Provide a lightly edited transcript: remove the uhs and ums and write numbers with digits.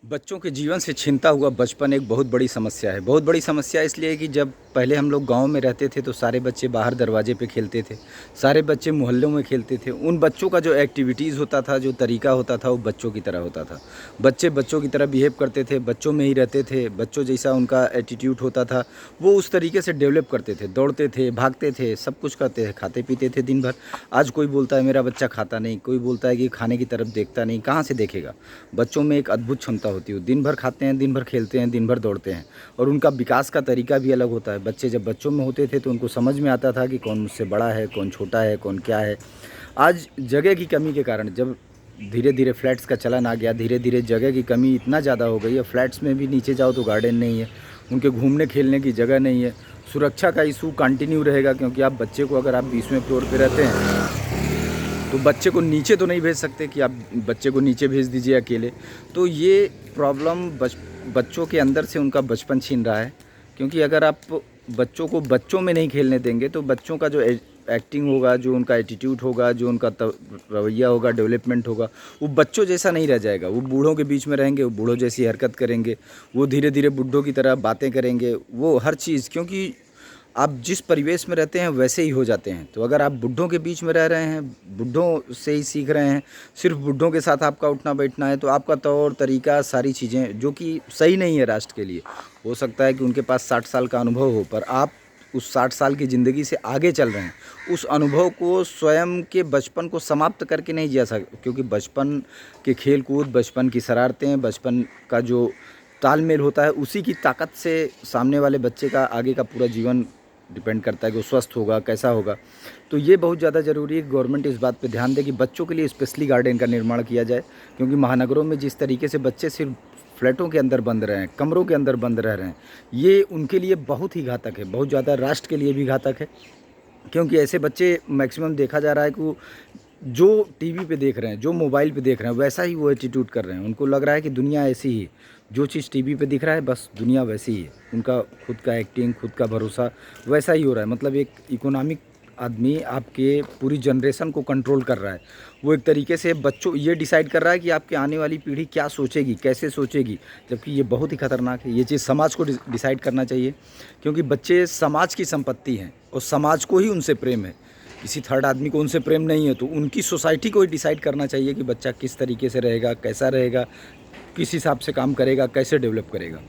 बच्चों के जीवन से छिनता हुआ बचपन एक बहुत बड़ी समस्या है। बहुत बड़ी समस्या इसलिए कि जब पहले हम लोग गाँव में रहते थे तो सारे बच्चे बाहर दरवाजे पे खेलते थे। सारे बच्चे मोहल्लों में खेलते थे। उन बच्चों का जो एक्टिविटीज़ होता था, जो तरीका होता था, वो बच्चों की तरह होता था। बच्चे बच्चों की तरह बिहेव करते थे, बच्चों में ही रहते थे, बच्चों जैसा उनका एटीट्यूड होता था, वो उस तरीके से डेवलप करते थे, दौड़ते थे, भागते थे, सब कुछ करते थे, खाते-पीते थे दिन भर। आज कोई बोलता है मेरा बच्चा खाता नहीं, कोई बोलता है कि खाने की तरफ देखता नहीं, कहाँ से देखेगा? बच्चों में एक अद्भुत क्षमता होती है, दिन भर खाते हैं, दिन भर खेलते हैं, दिन भर दौड़ते हैं और उनका विकास का तरीका भी अलग होता है। बच्चे जब बच्चों में होते थे तो उनको समझ में आता था कि कौन मुझसे बड़ा है, कौन छोटा है, कौन क्या है। आज जगह की कमी के कारण जब धीरे-धीरे फ्लैट्स का चलन आ गया, धीरे-धीरे जगह की कमी इतना ज़्यादा हो गई है, फ्लैट्स में भी नीचे जाओ तो गार्डन नहीं है, उनके घूमने खेलने की जगह नहीं है। सुरक्षा का इशू कंटिन्यू रहेगा क्योंकि आप बच्चे को अगर आप 20वें फ्लोर पे रहते हैं तो बच्चे को नीचे तो नहीं भेज सकते कि आप बच्चे को नीचे भेज दीजिए अकेले। तो ये प्रॉब्लम बच्चों के अंदर से उनका बचपन छीन रहा है, क्योंकि अगर आप बच्चों को बच्चों में नहीं खेलने देंगे तो बच्चों का जो एक्टिंग होगा, जो उनका एटीट्यूड होगा, जो उनका रवैया होगा, डेवलपमेंट होगा, वो बच्चों जैसा नहीं रह जाएगा। वो बूढ़ों के बीच में रहेंगे, वो बूढ़ों जैसी हरकत करेंगे, वो धीरे धीरे बुड्ढों की तरह बातें करेंगे, वो हर चीज़, क्योंकि आप जिस परिवेश में रहते हैं वैसे ही हो जाते हैं। तो अगर आप बुड्ढों के बीच में रह रहे हैं, बुड्ढों से ही सीख रहे हैं, सिर्फ बुड्ढों के साथ आपका उठना बैठना है, तो आपका तौर तरीका, सारी चीज़ें जो कि सही नहीं है राष्ट्र के लिए। हो सकता है कि उनके पास 60 साल का अनुभव हो, पर आप उस 60 साल की ज़िंदगी से आगे चल रहे हैं। उस अनुभव को, स्वयं के बचपन को समाप्त करके नहीं जिया क्योंकि बचपन के खेल कूद, बचपन की शरारतें, बचपन का जो तालमेल होता है, उसी की ताकत से सामने वाले बच्चे का आगे का पूरा जीवन डिपेंड करता है कि वो स्वस्थ होगा, कैसा होगा। तो ये बहुत ज़्यादा ज़रूरी है कि गवर्नमेंट इस बात पे ध्यान दे कि बच्चों के लिए स्पेशली गार्डन का निर्माण किया जाए, क्योंकि महानगरों में जिस तरीके से बच्चे सिर्फ फ्लैटों के अंदर बंद रहे हैं, कमरों के अंदर बंद रह रहे हैं, ये उनके लिए बहुत ही घातक है, बहुत ज़्यादा राष्ट्र के लिए भी घातक है। क्योंकि ऐसे बच्चे मैक्सिमम देखा जा रहा है कि वो जो टीवी पे देख रहे हैं, जो मोबाइल पे देख रहे हैं, वैसा ही वो एटीट्यूड कर रहे हैं। उनको लग रहा है कि दुनिया ऐसी ही है, जो चीज़ टीवी पे दिख रहा है बस दुनिया वैसी ही है। उनका खुद का एक्टिंग, खुद का भरोसा वैसा ही हो रहा है। मतलब एक इकोनॉमिक आदमी आपके पूरी जनरेशन को कंट्रोल कर रहा है। वो एक तरीके से बच्चों ये डिसाइड कर रहा है कि आपकी आने वाली पीढ़ी क्या सोचेगी, कैसे सोचेगी, जबकि ये बहुत ही खतरनाक है। ये चीज़ समाज को डिसाइड करना चाहिए, क्योंकि बच्चे समाज की संपत्ति हैं और समाज को ही उनसे प्रेम है, किसी थर्ड आदमी को उनसे प्रेम नहीं है। तो उनकी सोसाइटी को ही डिसाइड करना चाहिए कि बच्चा किस तरीके से रहेगा, कैसा रहेगा, किस हिसाब से काम करेगा, कैसे डेवलप करेगा।